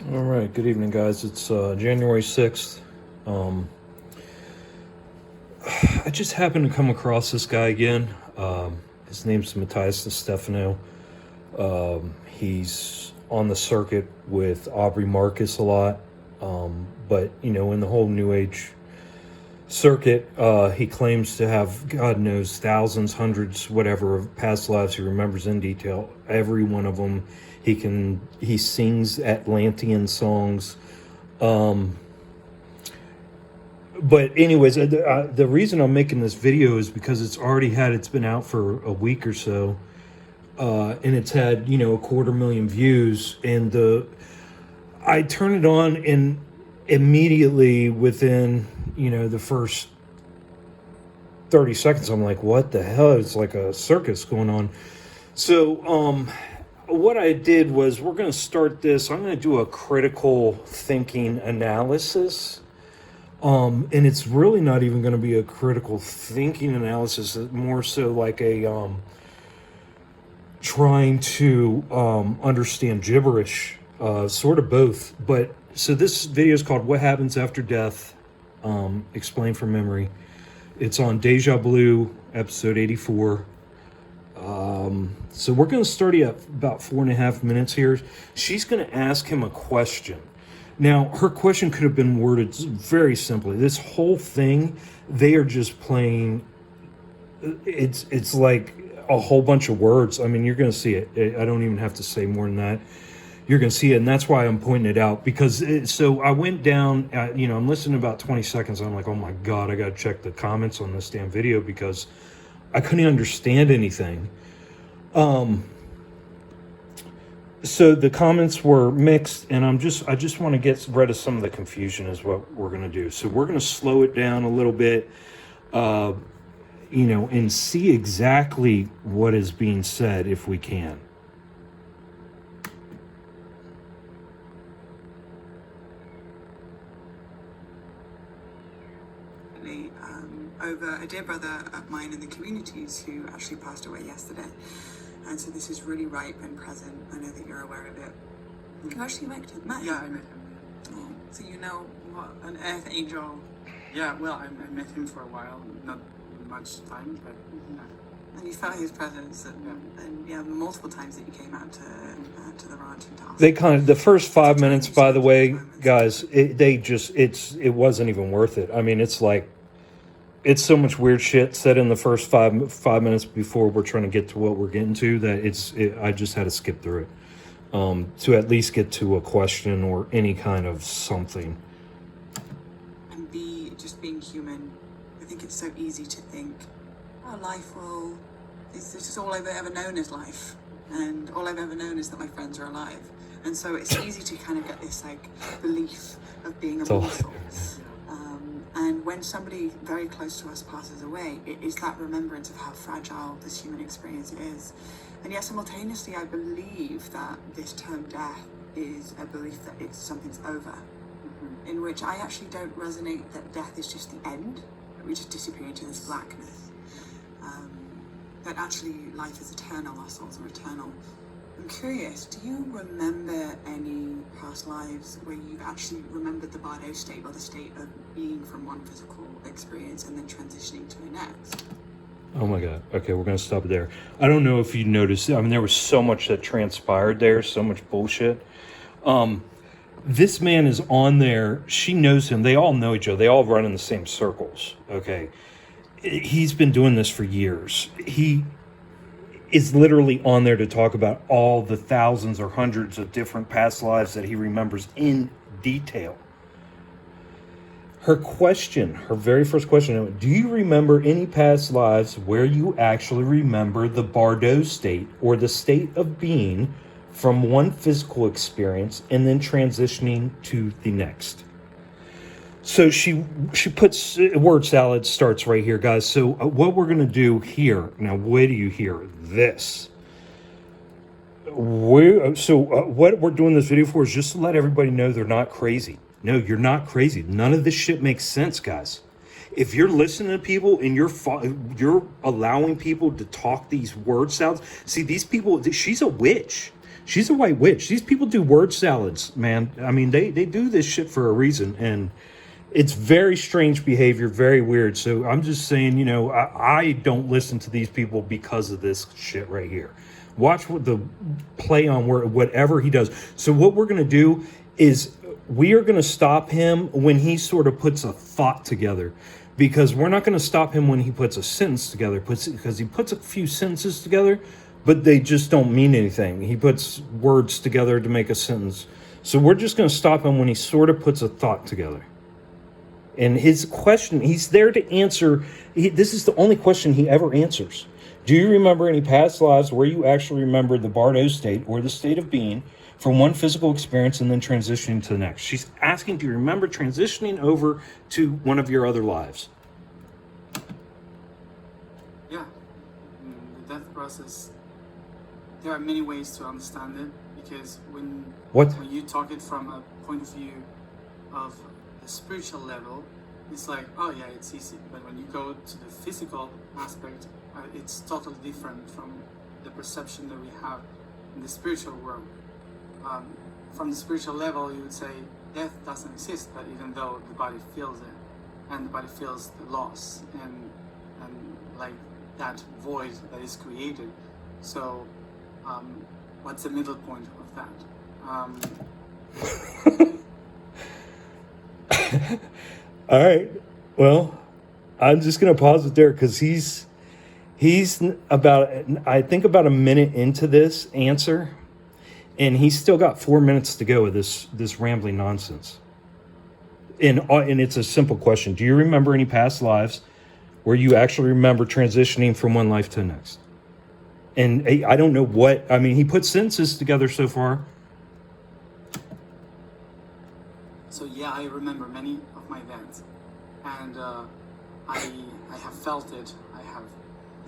All right, good evening, guys. It's January 6th. Um, I just happened to come across this guy again. His name's Matias DeStefano. He's on the circuit with Aubrey Marcus a lot. But, in the whole New Age circuit, he claims to have, God knows, thousands, hundreds, whatever, of past lives he remembers in detail. Every one of them. He sings Atlantean songs. But anyways, the reason I'm making this video is because it's been out for a week or so, and it's had 250,000 views, and I turn it on, and immediately within the first 30 seconds, I'm like, what the hell? It's like a circus going on. So what I did was, we're going to start this. I'm going to do a critical thinking analysis. And it's really not even going to be a critical thinking analysis. It's more so like a trying to understand gibberish, sort of both. But so this video is called "What Happens After Death," explained from memory. It's on Deja Blue, episode 84. So we're going to start at about 4.5 minutes here. She's going to ask him a question. Now, her question could have been worded very simply. This whole thing, they are just playing. It's like a whole bunch of words. I mean, you're going to see it. I don't even have to say more than that. You're going to see it, and that's why I'm pointing it out. Because so I went down. I'm listening about 20 seconds. I'm like, oh my God, I got to check the comments on this damn video because I couldn't understand anything. So the comments were mixed, and I just want to get rid of some of the confusion is what we're going to do. So we're going to slow it down a little bit, and see exactly what is being said if we can. Over a dear brother of mine in the communities who actually passed away yesterday. And so this is really ripe and present. I know that you're aware of it. You actually met him? Yeah, I met him. Oh, so you know what an earth angel. Yeah, well, I met him for a while, not much time, but And you felt his presence, and multiple times that you came out to the ranch and task. They the first 5 minutes, by the way, guys, it wasn't even worth it. I mean, it's so much weird shit said in the first five minutes before we're trying to get to what we're getting to that I just had to skip through it to at least get to a question or any kind of something. And being human, I think it's so easy to think, oh, this is all I've ever known is life, and all I've ever known is that my friends are alive, and so it's easy to kind of get this belief of being immortal. And when somebody very close to us passes away, it is that remembrance of how fragile this human experience is. And yet simultaneously, I believe that this term death is a belief that something's over, in which I actually don't resonate that death is just the end, that we just disappear into this blackness. That actually life is eternal, our souls are eternal. I'm curious, do you remember any past lives where you've actually remembered the bardo state, or the state of being from one physical experience and then transitioning to the next? Oh my God. Okay, we're going to stop it there. I don't know if you noticed. I mean, there was so much that transpired there, so much bullshit. This man is on there. She knows him. They all know each other. They all run in the same circles. Okay. He's been doing this for years. He is literally on there to talk about all the thousands or hundreds of different past lives that he remembers in detail. Her very first question, do you remember any past lives where you actually remember the Bardo state, or the state of being from one physical experience and then transitioning to the next? So she puts, word salad starts right here, guys. So what we're going to do here, now wait till you hear this. What we're doing this video for is just to let everybody know they're not crazy. No, you're not crazy. None of this shit makes sense, guys. If you're listening to people and you're allowing people to talk these word sounds, see, these people, she's a witch. She's a white witch. These people do word salads, man. I mean, they do this shit for a reason, and it's very strange behavior, very weird. So I'm just saying, I don't listen to these people because of this shit right here. Watch what the play on whatever he does. So what we're going to do is we are going to stop him when he sort of puts a thought together, because we're not going to stop him when he puts a sentence together, because he puts a few sentences together, but they just don't mean anything. He puts words together to make a sentence. So we're just going to stop him when he sort of puts a thought together. And his question, he's there to answer. This is the only question he ever answers. Do you remember any past lives where you actually remembered the Bardo state or the state of being from one physical experience and then transitioning to the next? She's asking, do you remember transitioning over to one of your other lives? Yeah. The death process, there are many ways to understand it, because when you talk it from a point of view of the spiritual level, it's like, oh yeah, it's easy. But when you go to the physical aspect, it's totally different from the perception that we have in the spiritual world. From the spiritual level, you would say death doesn't exist, but even though the body feels it, and the body feels the loss, and like that void that is created. So, what's the middle point of that? All right. Well, I'm just going to pause it there, because he's about, I think, about a minute into this answer, and he's still got 4 minutes to go with this rambling nonsense. And it's a simple question. Do you remember any past lives where you actually remember transitioning from one life to the next? And I don't know what, I mean, he put sentences together so far. So yeah, I remember many of my events, and I have felt it. I have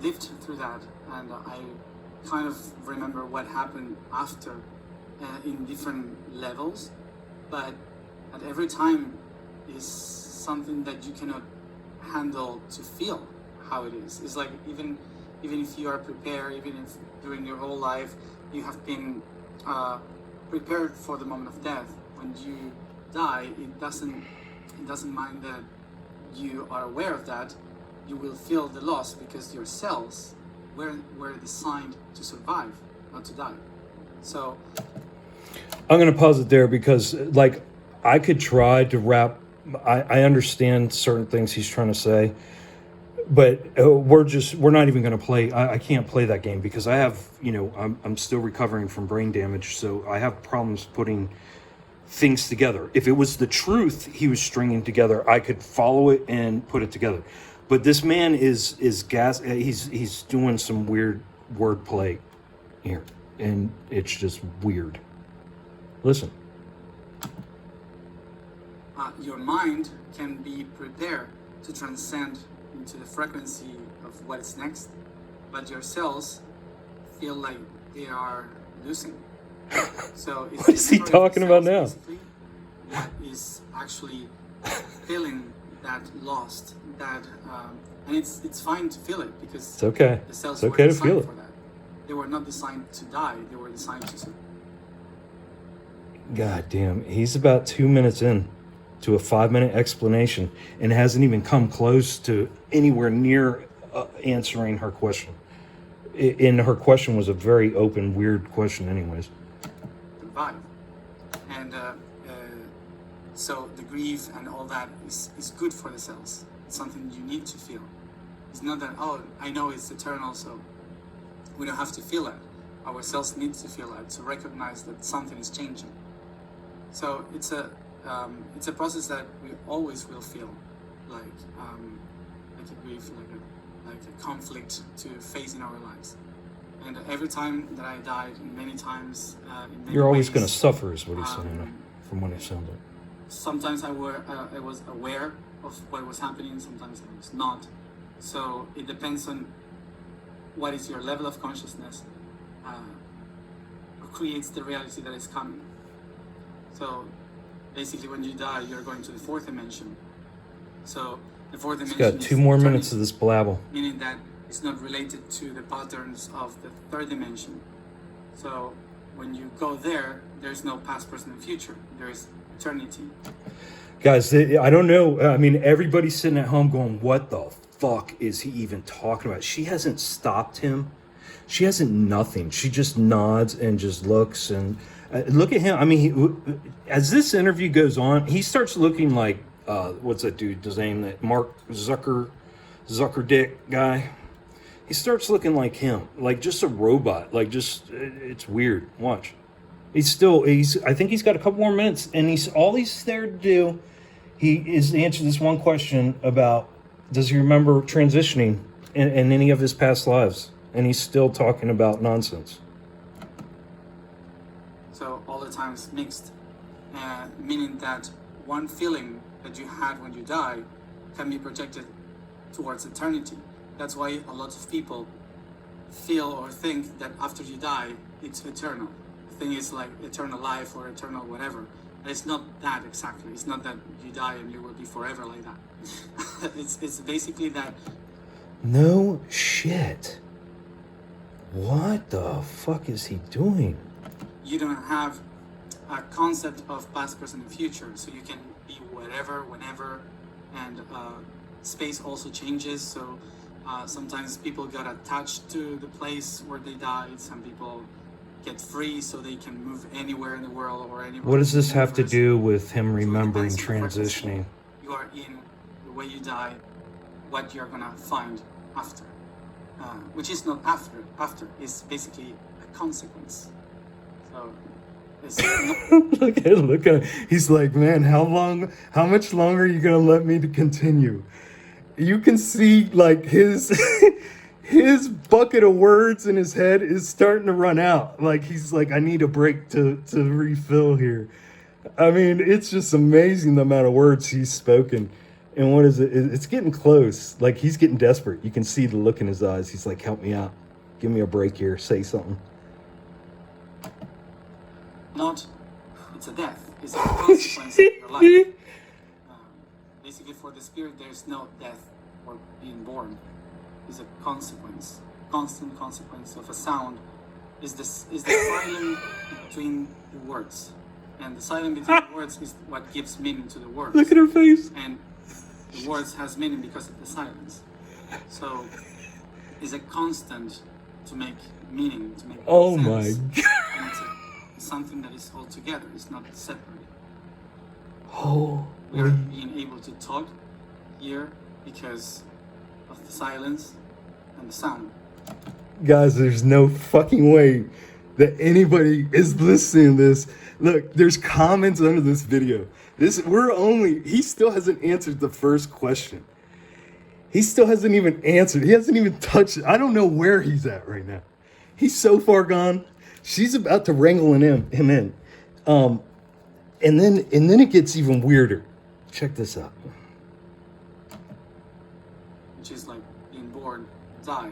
lived through that, and I kind of remember what happened after in different levels. But at every time is something that you cannot handle to feel how it is. It's like even if you are prepared, even if during your whole life you have been prepared for the moment of death, when you die, it doesn't mind that you are aware of that. You will feel the loss because your cells were designed to survive, not to die. So I'm going to pause it there, because like I could try to wrap. I understand certain things he's trying to say, but we're not even going to play. I can't play that game, because I have, I'm still recovering from brain damage, so I have problems putting things together. If it was the truth he was stringing together, I could follow it and put it together. But this man is he's doing some weird wordplay here, and it's just weird. Listen. Your mind can be prepared to transcend into the frequency of what is next, but your cells feel like they are losing. So what is he talking about now? What is actually feeling that lost, that and it's fine to feel it, because it's okay. The cells it's okay were to designed feel it. for that. They were not designed to die. They were designed to. God damn, he's about 2 minutes in to a 5-minute explanation and hasn't even come close to anywhere near answering her question. And her question was a very open, weird question anyways. Survive. And so the grief and all that is good for the cells. It's something you need to feel. It's not that, oh, I know it's eternal, so we don't have to feel it. Our cells need to feel it, to recognize that something is changing. So it's a process that we always will feel, like a grief, like a conflict to face in our lives. And every time that I died, many times, in many You're always ways, going to suffer, is what he's saying, from what it sounds like. Sometimes I was aware of what was happening, sometimes I was not. So it depends on what is your level of consciousness, creates the reality that is coming. So basically when you die, you're going to the fourth dimension. So the fourth dimension He's got 2 more minutes of this blabble. Meaning that it's not related to the patterns of the third dimension. So when you go there, there's no past, present, and future. There is eternity. Guys, I don't know. I mean, everybody's sitting at home going, what the fuck is he even talking about? She hasn't stopped him. She hasn't nothing. She just nods and just looks. And look at him. I mean, as this interview goes on, he starts looking like, what's that dude's name? That Mark Zuckerdick guy. He starts looking like him, like just a robot. Like just, it's weird. Watch. I think he's got a couple more minutes, and all he's there to do, he is to answer this one question about, does he remember transitioning in any of his past lives? And he's still talking about nonsense. So all the time is mixed, meaning that one feeling that you had when you die can be projected towards eternity. That's why a lot of people feel or think that after you die, it's eternal. The thing is like eternal life or eternal whatever. And it's not that exactly. It's not that you die and you will be forever like that. It's basically that. No shit. What the fuck is he doing? You don't have a concept of past, present, and future, so you can be wherever, whenever, and space also changes. So sometimes people get attached to the place where they died. Some people get free, so they can move anywhere in the world or anywhere. What does this in the have to universe. do with him remembering So it depends on the transitioning? you are in, the way you die, what you're gonna find after, which is not after. After is basically a consequence. So it's not, look at him. He's like, man, how much longer are you gonna let me to continue? You can see like his his bucket of words in his head is starting to run out. Like he's like, I need a break to refill here. I mean, it's just amazing the amount of words he's spoken. And what is it? It's getting close. Like he's getting desperate. You can see the look in his eyes. He's like, help me out. Give me a break here. Say something. it's a death. It's a consequence of your life. Basically, for the spirit, there's no death or being born. It's a consequence, constant consequence of a sound. Is the silence between the words, and the silence between the words is what gives meaning to the words. Look at her face. And the words has meaning because of the silence. So it's a constant to make meaning, to make Oh sense. my God. And it's something that is all together. It's not separate. Oh. We are being able to talk here because of the silence and the sound. Guys, there's no fucking way that anybody is listening to this. Look, there's comments under this video. He still hasn't answered the first question. He still hasn't even answered. He hasn't even touched it. I don't know where he's at right now. He's so far gone. She's about to wrangle him in. And then it gets even weirder. Check this out. Which is like being born, die.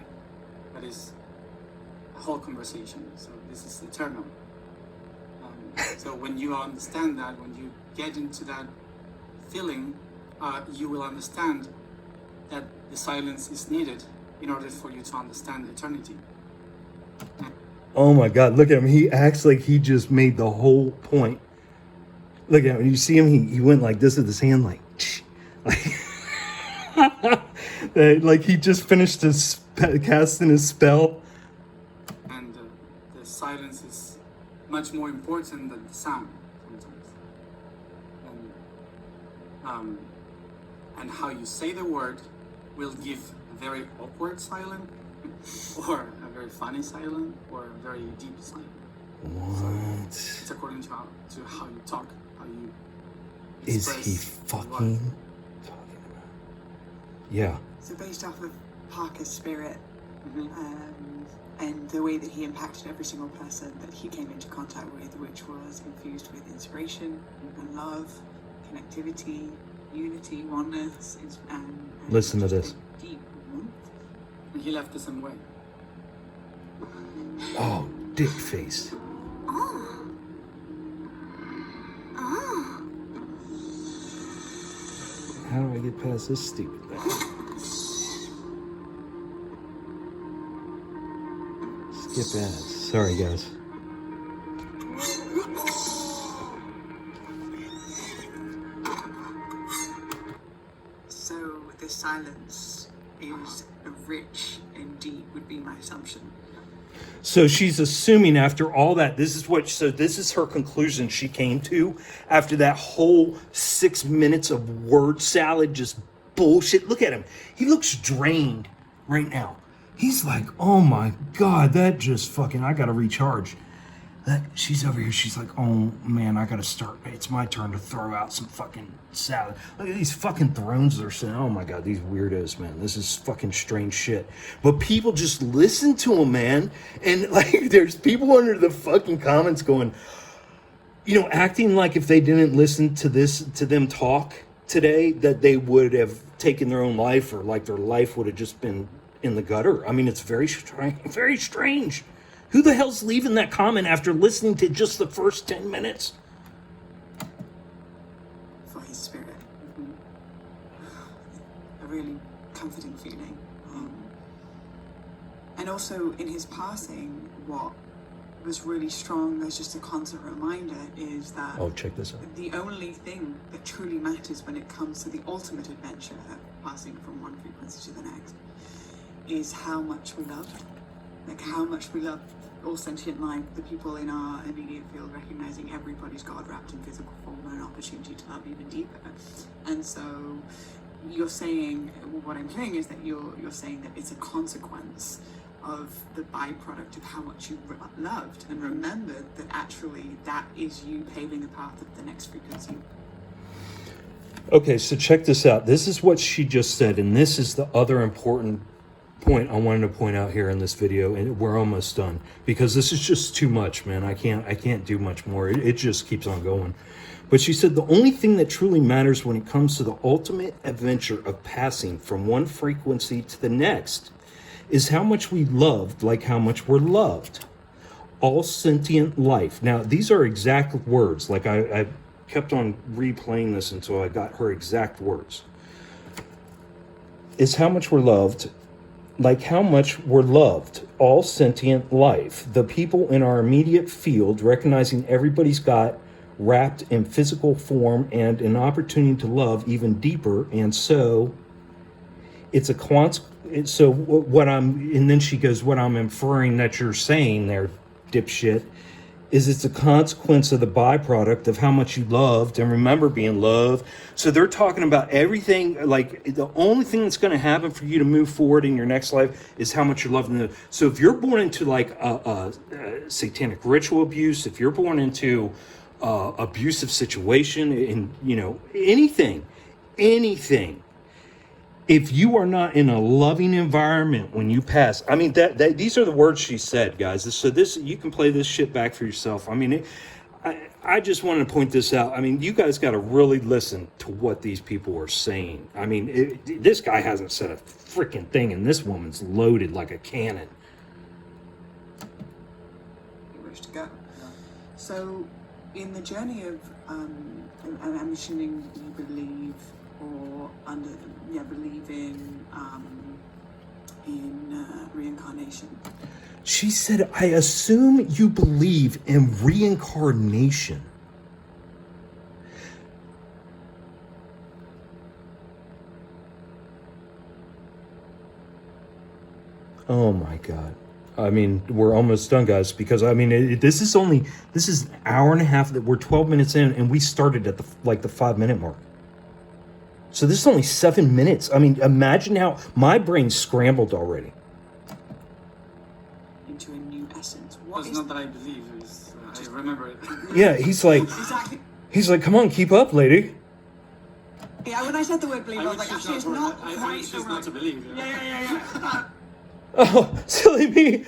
That is a whole conversation. So this is eternal. So when you understand that, when you get into that feeling, you will understand that the silence is needed in order for you to understand eternity. Oh my God, look at him. He acts like he just made the whole point. Look at him. You see him, he went like this with his hand, like like he just finished his casting his spell. And the silence is much more important than the sound sometimes. And how you say the word will give a very awkward silence, or a very funny silence, or a very deep silence. What? It's according to how you talk, how you Is express he the fucking word. talking about? Yeah. So based off of Parker's spirit, Mhm. and the way that he impacted every single person that he came into contact with, which was infused with inspiration and love, connectivity, unity, oneness, and Listen to just this. a deep warmth. And he left the same way. Oh, dick face. How do I get past this stupid thing? Skip ads. Sorry, guys. So the silence is rich and deep would be my assumption. So she's assuming after all that, this is her conclusion she came to after that whole 6 minutes of word salad, just bullshit. Look at him. He looks drained right now. He's like, oh my God, that just fucking, I gotta recharge. She's over here, she's like, oh man, I gotta start. It's my turn to throw out some fucking salad. Look at these fucking thrones they're saying. Oh my God, these weirdos, man. This is fucking strange shit. But people just listen to them, man. And like, there's people under the fucking comments going, you know, acting like if they didn't listen to them talk today, that they would have taken their own life, or like their life would have just been in the gutter. I mean, it's very strange, very strange. Who the hell's leaving that comment after listening to just the first 10 minutes? For his spirit. A really comforting feeling. And also in his passing, what was really strong as just a constant reminder is that Oh, check this out. the only thing that truly matters when it comes to the ultimate adventure of passing from one frequency to the next is how much we love. Like how much we love all sentient life, the people in our immediate field, recognizing everybody's God wrapped in physical form and an opportunity to love even deeper. And so you're saying, what I'm hearing is that you're saying that it's a consequence of the byproduct of how much you loved and remembered that actually that is you paving the path of the next frequency. Okay, so check this out. This is what she just said, and this is the other important point I wanted to point out here in this video, and we're almost done because this is just too much, man. I can't do much more. It just keeps on going. But she said the only thing that truly matters when it comes to the ultimate adventure of passing from one frequency to the next is how much we loved, like how much we're loved. All sentient life. Now, these are exact words. Like I kept on replaying this until I got her exact words. Is how much we're loved, like how much we're loved, all sentient life, the people in our immediate field, recognizing everybody's got wrapped in physical form and an opportunity to love even deeper. And so it's and then she goes, what I'm inferring that you're saying there, dipshit, is it's a consequence of the byproduct of how much you loved and remember being loved. So they're talking about everything, like the only thing that's going to happen for you to move forward in your next life is how much you're loving. So if you're born into like a satanic ritual abuse, if you're born into abusive situation, in, you know, anything, if you are not in a loving environment when you pass, I mean, that these are the words she said, guys. So this, you can play this shit back for yourself. I mean, I just wanted to point this out. I mean, you guys got to really listen to what these people are saying. I mean, this guy hasn't said a freaking thing, and this woman's loaded like a cannon. You wish to go. So, in the journey of, I'm assuming you believe or believe in reincarnation. She said, I assume you believe in reincarnation. Oh my God. I mean, we're almost done, guys, because I mean, this is an hour and a half that we're 12 minutes in, and we started at the 5-minute mark. So this is only 7 minutes. I mean, imagine how my brain's scrambled already. Into a new essence. It's not that I believe, it's, I remember it. Yeah, he's like, Exactly. he's like, come on, keep up, lady. Yeah, when I said the word believe, I was like, actually, it's not I quite would so choose right. not to believe. Yeah. Oh, silly me.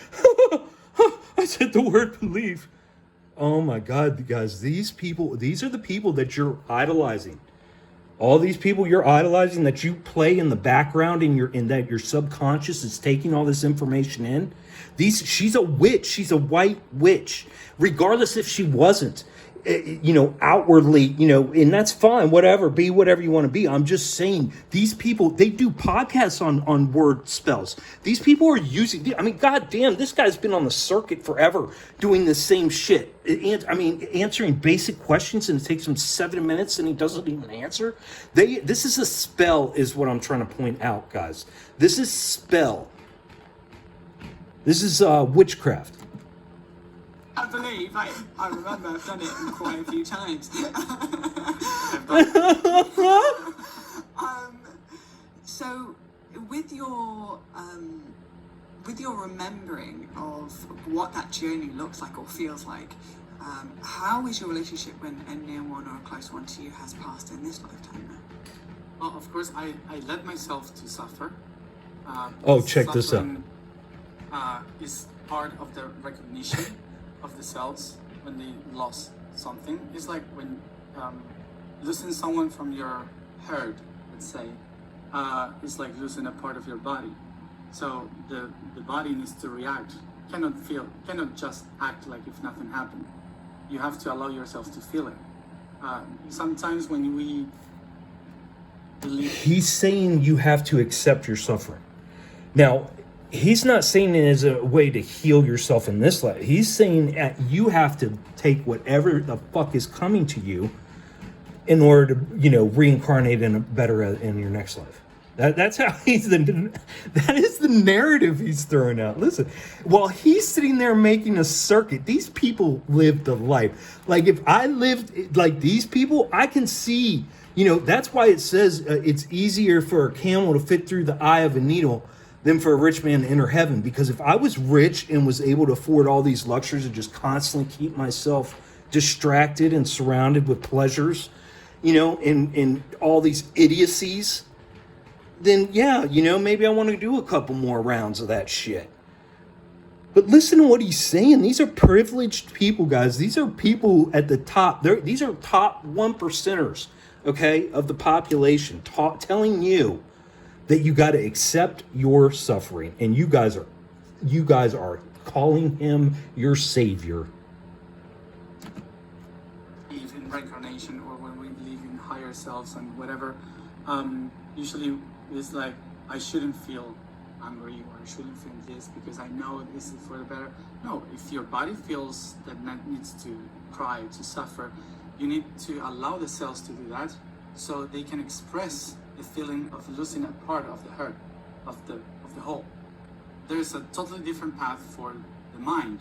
I said the word believe. Oh my God, guys, these are the people that you're idolizing. All these people you're idolizing that you play in the background in that your subconscious is taking all this information in. She's a witch. She's a white witch. Regardless if she wasn't. outwardly, and that's fine, whatever, be whatever you want to be. I'm just saying, these people, they do podcasts on word spells. These people are using, I mean, goddamn, this guy's been on the circuit forever doing the same shit. Answering basic questions, and it takes him 7 minutes and he doesn't even answer. This is a spell, is what I'm trying to point out, guys. This is spell. This is witchcraft. I believe, I remember I've done it quite a few times. So with your remembering of what that journey looks like or feels like, how is your relationship when a near one or a close one to you has passed in this lifetime now? Well, of course, I led myself to suffer. Check this out. Is part of the recognition of the cells when they lost something. It's like when losing someone from your herd, let's say, is like losing a part of your body. So the body needs to react. Cannot just act like if nothing happened. You have to allow yourself to feel it. Sometimes when we believe... He's saying you have to accept your suffering. Now, he's not saying it as a way to heal yourself in this life. He's saying you have to take whatever the fuck is coming to you in order to, reincarnate in your next life. That's how that is the narrative he's throwing out. Listen, while he's sitting there making a circuit, these people lived a life. Like, if I lived like these people, I can see, that's why it says it's easier for a camel to fit through the eye of a needle than for a rich man to enter heaven. Because if I was rich and was able to afford all these luxuries and just constantly keep myself distracted and surrounded with pleasures, and all these idiocies, then yeah, maybe I want to do a couple more rounds of that shit. But listen to what he's saying. These are privileged people, guys. These are people at the top. These are top 1%ers, okay, of the population, telling you that you got to accept your suffering, and you guys are calling him your savior. Believe in reincarnation, or when we believe in higher selves and whatever, usually it's like, I shouldn't feel angry, or I shouldn't feel this because I know this is for the better. No, if your body feels that needs to cry, to suffer, you need to allow the cells to do that so they can express the feeling of losing a part of the hurt, of the whole. There is a totally different path for the mind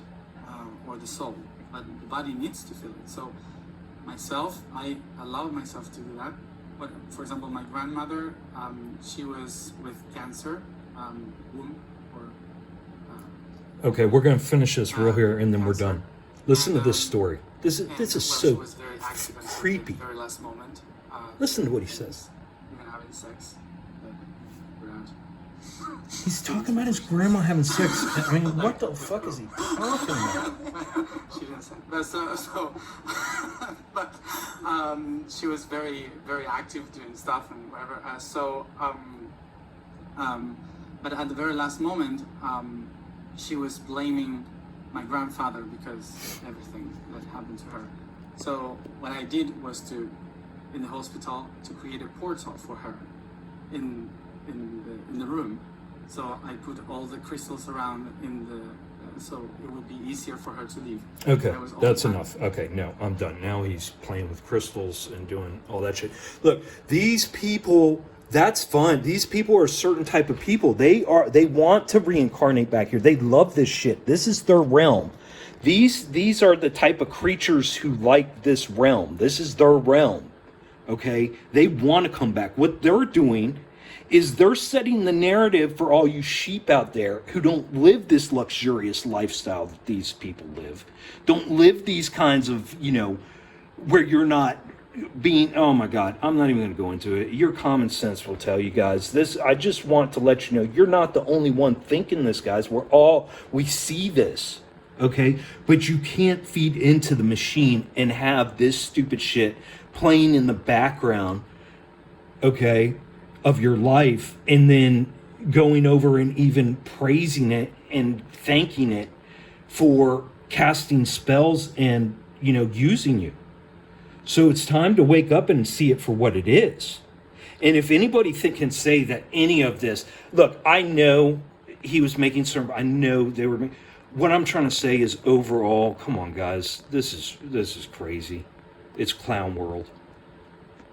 or the soul, but the body needs to feel it. So myself, I allowed myself to do that. But for example, my grandmother, she was with cancer, womb, or okay, we're gonna finish this real here, and then we're done. Listen to this story. This is so creepy. Very last moment. Listen to what he says. Even having sex, but we're not. He's talking about his grandma having sex. I mean, what the fuck is he talking about? She didn't say. But she was very, very active doing stuff and whatever. But at the very last moment, she was blaming my grandfather because everything that happened to her. So what I did was in the hospital, to create a portal for her in the room. So I put all the crystals around so it would be easier for her to leave. Okay, that's enough. Okay, no, I'm done. Now he's playing with crystals and doing all that shit. Look, these people, that's fun. These people are a certain type of people. They want to reincarnate back here. They love this shit. This is their realm. These are the type of creatures who like this realm. This is their realm. Okay? They want to come back. What they're doing is they're setting the narrative for all you sheep out there who don't live this luxurious lifestyle that these people live. Don't live these kinds of, where you're not being, oh my God, I'm not even going to go into it. Your common sense will tell you guys this. I just want to let you know, you're not the only one thinking this, guys. We see this, okay? But you can't feed into the machine and have this stupid shit playing in the background, okay, of your life, and then going over and even praising it and thanking it for casting spells and, using you. So it's time to wake up and see it for what it is. And if anybody can say that any of this, look, I know he was making some, I know they were, what I'm trying to say is overall, come on guys, this is crazy. It's clown world.